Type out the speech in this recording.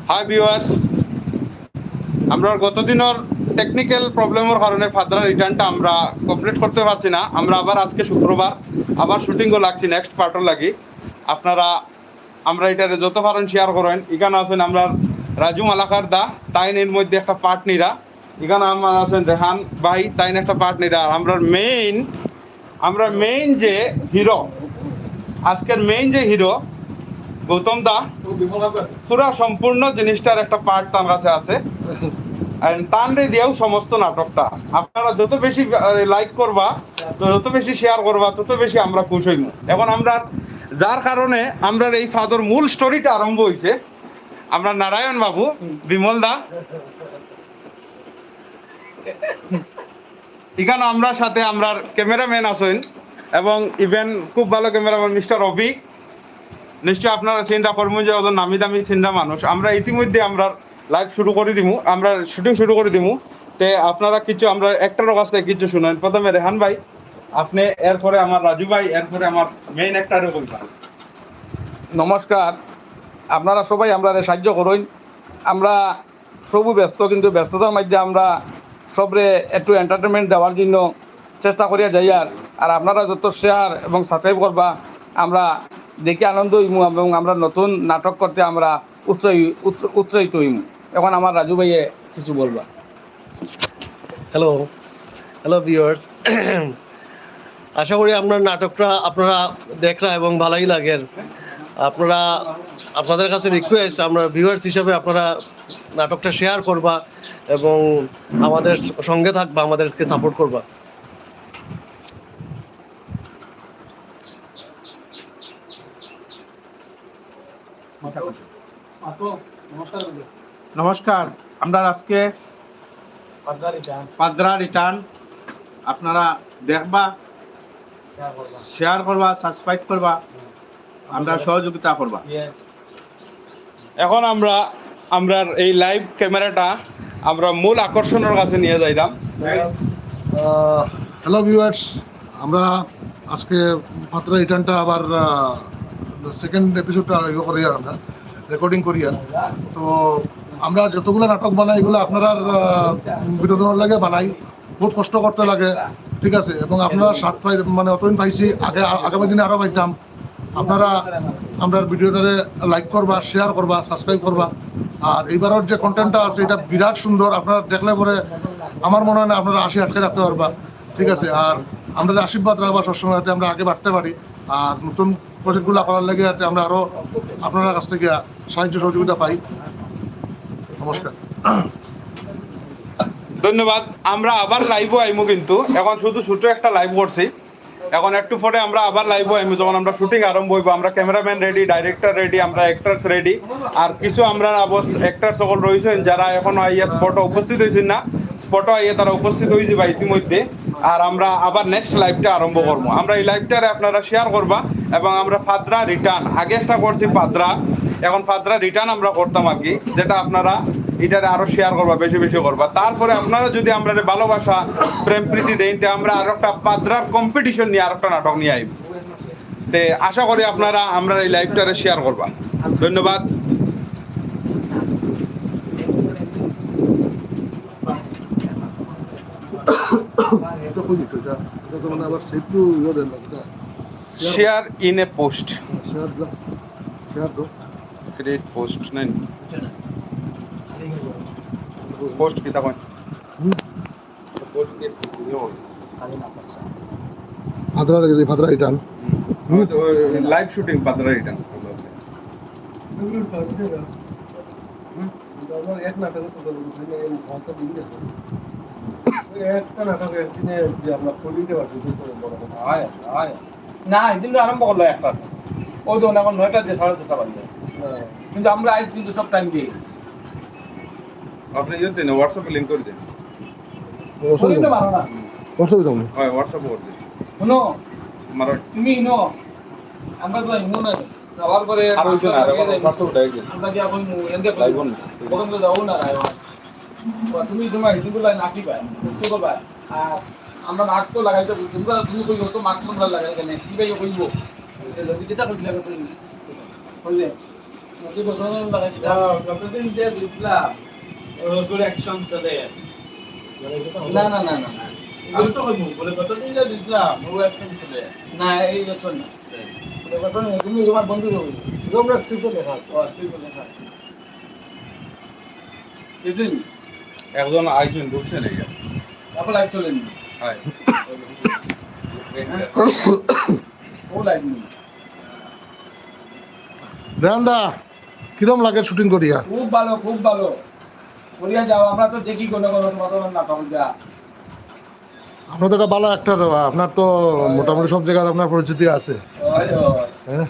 Hi viewers, আমরা গত দিনের টেকনিক্যাল প্রবলেমের কারণে ফাদরা রিটার্নটা আমরা কমপ্লিট করতে পারছি না। আমরা আবার আজকে শুক্রবার আবার শুটিংও লাগছি নেক্সট পার্টও লাগি। আপনারা আমরা এটারে যত পারেন শেয়ার করেন। এখানে আছেন আমরা রাজু মালাকার দা, তাইন এর মধ্যে একটা পার্ট নিরা। এখানে আমার আছেন রেহান ভাই, তাইন একটা পার্ট নিরা। আর আমরা মেইন যে হিরো, আজকের মেইন যে হিরো গৌতম দা, পুরা সম্পূর্ণ জিনিসটার একটা পার্ট তার কাছে আছে। তানরে দিয়েও সমস্ত নাটকটা আপনারা যত বেশি লাইক করবা, যত বেশি শেয়ার করবা, তত বেশি আমরা খুশি হইব। এখন আমরা যার কারণে আমরা এই ফাদর মূল স্টোরিটা আরম্ভ হয়েছে। আমরা নারায়ণ বাবু, বিমল দা, এখানে আমরা সাথে আমরা ক্যামেরাম্যান আছেন এবং ইভেন খুব ভালো ক্যামেরাম্যান মিস্টার রবি। নিশ্চয়ই আপনারা চিন্তা করবো যে ওদের নামি দামি চিন্তা মানুষ। আমরা ইতিমধ্যে আমরা লাইভ শুরু করে দিমু, আমরা শুটিং শুরু করে দিমু। তে আপনারা কিছু আমরা একটার কাছ থেকে কিছু শুনেন। প্রথমে রেহান ভাই আপনি, এরপরে আমার রাজু ভাই, এরপরে আমার মেইন একটারে বলবেন। নমস্কার, আপনারা সবাই আমরা সাহায্য করুন। আমরা সবু ব্যস্ত, কিন্তু ব্যস্ততার মধ্যে আমরা সবরে একটু এন্টারটেনমেন্ট দেওয়ার জন্য চেষ্টা করিয়া যাই। আর আপনারা যত শেয়ার এবং সাবস্ক্রাইব করবা আমরা দেখে আনন্দ হইমু এবং আমরা নতুন নাটক করতে আমরা উৎসাহিত হইমু। এখন আমার রাজু ভাইয়ে কিছু বলবা। হ্যালো ভিউয়ার্স, আশা করি আপনার নাটকটা আপনারা দেখরা এবং ভালোই লাগে। আপনাদের কাছে রিকোয়েস্ট, আমরা ভিউয়ার্স হিসাবে আপনারা নাটকটা শেয়ার করবা এবং আমাদের সঙ্গে থাকবা, আমাদেরকে সাপোর্ট করবা। নমস্কার, আমরা আজকে পাদ্রা রিটার্ন আপনারা দেখবা, শেয়ার করবা, সাবস্ক্রাইব করবা, আমরা সহযোগিতা করবা। এখন আমরা এই লাইভ ক্যামেরাটা আমরা মূল আকর্ষণের কাছে নিয়ে যাইলাম। হ্যালো ভিউয়ার্স, আমরা আজকে পাদ্রা রিটার্নটা আবার সেকেন্ড এপিসোডটা করি, আমরা রেকর্ডিং করি। তো আমরা যতগুলো নাটক বানাই এগুলো আপনারা বিনোদনের লাগে বানাই, বহুত কষ্ট করতে লাগে, ঠিক আছে। এবং আপনারা সাত পাই, মানে অতদিন পাইছি, আগামী দিনে আরও পাইতাম। আপনারা আমরা ভিডিওটারে লাইক করবা, শেয়ার করবা, সাবস্ক্রাইব করবা। আর এইবারের যে কন্টেন্টটা আছে এটা বিরাট সুন্দর। আপনারা দেখলে পরে আমার মনে হয় না আপনারা হাসি আটকে রাখতে পারবা, ঠিক আছে। আর আমরা আশীর্বাদ রাখবা সবসময়, যাতে আমরা আগে বাড়তে পারি। আর নতুন প্রজেক্টগুলো করার লাগে যাতে আমরা আরও আপনার কাছ থেকে সাহায্য সহযোগিতা পাই। নমস্কার, ধন্যবাদ। আমরা আবার লাইভও আইমু, কিন্তু এখন শুধু ছোটো একটা লাইভ করছি। এখন একটু পরে আমরা আবার লাইভও আইমু, যখন আমরা শুটিং আরম্ভ হইব। আমরা ক্যামেরাম্যান রেডি, ডাইরেক্টর রেডি, আমরা অ্যাক্টার্স রেডি। আর কিছু আমরা অ্যাক্টার সকল রয়েছেন যারা এখনো আইয়া স্পটে উপস্থিত হয়েছেন না, স্পটে আইয়া তারা উপস্থিত হয়েছে বা ইতিমধ্যে। আর আমরা আবার নেক্সট লাইভটা আরম্ভ করবো। আমরা এই লাইভটারে আপনারা শেয়ার করবা এবং আমরা পাদ্রা রিটার্ন আগে একটা করছি পাদ্রা, এখন পাদ্রা রিটার্ন আমরা করতাম আর কি, যেটা আপনারা এটারে আরো শেয়ার করবা, বেশি বেশি করবা। তারপরে আপনারা যদি আমরা ভালোবাসা প্রেম প্রীতি দেন, তে আমরা আরো একটা পাদ্রার কম্পিটিশন নিয়ে আরো একটা নাটক নিয়ে আইব। তে আশা করি আপনারা আমরা এই লাইভটারে শেয়ার করবা। ধন্যবাদ। Share in a post, create post নেন, পোস্ট কিতা কয়, পোস্ট দিয়ে পাদ্রা রিটার্ন লাইভ শুটিং পাদ্রা রিটার্ন। না, এদিন আরম্ভ করলো একটা, ওই তো এখন 9টা দিয়ে 2:30 বাজে, কিন্তু আমরা আজ কিন্তু সব টাইম দিয়ে গেছি। আপনি ইয়ে দিন, হোয়াটসঅ্যাপে লিঙ্ক করে দিন। হোয়াটসঅ্যাপে করে দিন। শুনো, তুমি ইনো আমরা তো ইনো না যাওয়ার পরে আর ওই না হোয়াটসঅ্যাপে ডাই দিন। আমরা কি এখন এন্ডে লাইভ অন বন্ধ যাও না রায়। তুমি তোমার হিদিগুলা নাকি ভাই কি করবা? আর আমরা মাস্ক তো লাগাইতে তোমরা, তুমি কইও তো মাস্ক তোমরা লাগাই কেন কি ভাই কইবো যদি যেটা কইলে কইলে কইলে কতদিন দিয়ে দিছিলাম ওর অ্যাকশন চলে না না না না না আমি তো বলে কতদিন দিয়ে দিছিলাম ও অ্যাকশন চলে না এই অ্যাকশন না কতদিন তুমি তোমার বন্ধু আমরা স্ক্রিপ্টে লেখা আছে স্ক্রিপ্টে লেখা আছে বুঝলি একজন আইছেন ঢুকছেন এই আপনার লাইভ চলেন হাই ও লাইভ নেই রেহানদা কিরম লাগে শুটিং করিয়া? খুব ভালো করিয়া যাও আমরা তো দেখি কোনো নাটক যা আপনার তো একটা ভালো অ্যাক্টর, আপনার তো মোটামুটি সব জায়গায় আপনার পরিচিতি আছে। ওই হ্যাঁ